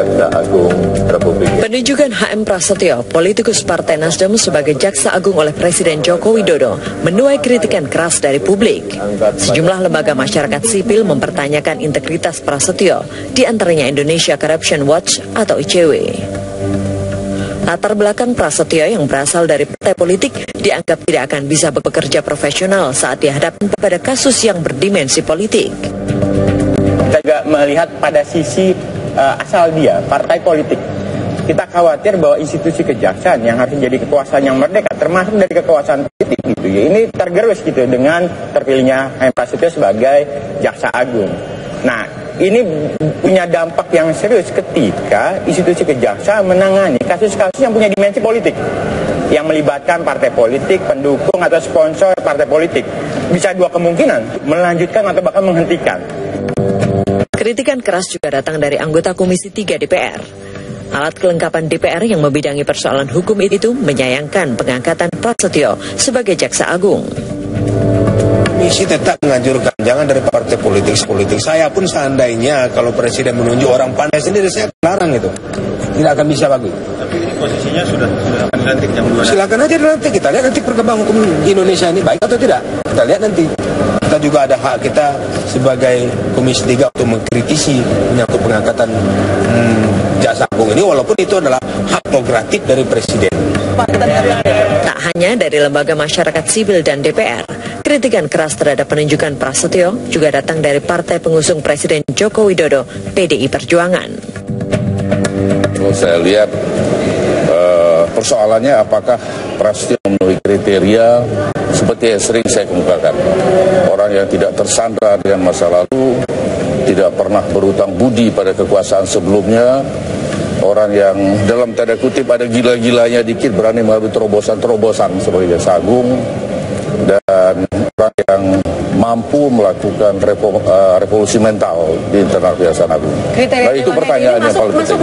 Jaksa Agung Republik Indonesia. Penunjukan HM Prasetyo, politikus Partai Nasdem sebagai Jaksa Agung oleh Presiden Joko Widodo menuai kritikan keras dari publik. Sejumlah lembaga masyarakat sipil mempertanyakan integritas Prasetyo, di antaranya Indonesia Corruption Watch atau ICW. Latar belakang Prasetyo yang berasal dari partai politik dianggap tidak akan bisa bekerja profesional saat dihadapkan pada kasus yang berdimensi politik. Kita juga melihat pada sisi asal dia, partai politik. Kita khawatir bahwa institusi kejaksaan yang harus menjadi kekuasaan yang merdeka, termasuk dari kekuasaan politik gitu ya, ini tergerus gitu dengan terpilihnya HM Prasetyo sebagai Jaksa Agung. Nah, ini punya dampak yang serius ketika institusi kejaksaan menangani kasus-kasus yang punya dimensi politik, yang melibatkan partai politik, pendukung atau sponsor partai politik. Bisa dua kemungkinan, melanjutkan atau bahkan menghentikan. Kritikan keras juga datang dari anggota Komisi 3 DPR. Alat kelengkapan DPR yang membidangi persoalan hukum itu menyayangkan pengangkatan Prasetyo sebagai Jaksa Agung. Komisi tetap menganjurkan jangan dari partai politik. Saya pun seandainya kalau presiden menunjuk orang pandai sendiri, saya larang itu. Tidak akan bisa bagus. Tapi ini posisinya sudah akan dilantik jam 2. Silakan aja nanti, kita lihat nanti perkembangan hukum Indonesia ini baik atau tidak. Kita lihat nanti. Kita juga ada hak kita sebagai Komisi 3 untuk mengkritisi menyangkut pengangkatan Jaksa Agung ini, walaupun itu adalah hak prerogatif dari presiden. Tak hanya dari lembaga masyarakat sipil dan DPR, kritikan keras terhadap penunjukan Prasetyo juga datang dari partai pengusung Presiden Joko Widodo, PDI Perjuangan. Kalau saya lihat persoalannya apakah Prasetyo memenuhi kriteria seperti yang sering saya kemukakan. Orang yang tidak tersandra dengan masa lalu, tidak pernah berutang budi pada kekuasaan sebelumnya, orang yang dalam tanda kutip ada gila-gilanya dikit berani mengambil terobosan-terobosan sebagai Jaksa Agung, dan orang yang mampu melakukan revolusi mental di internal Kejaksaan Agung. Nah, itu pertanyaannya paling penting.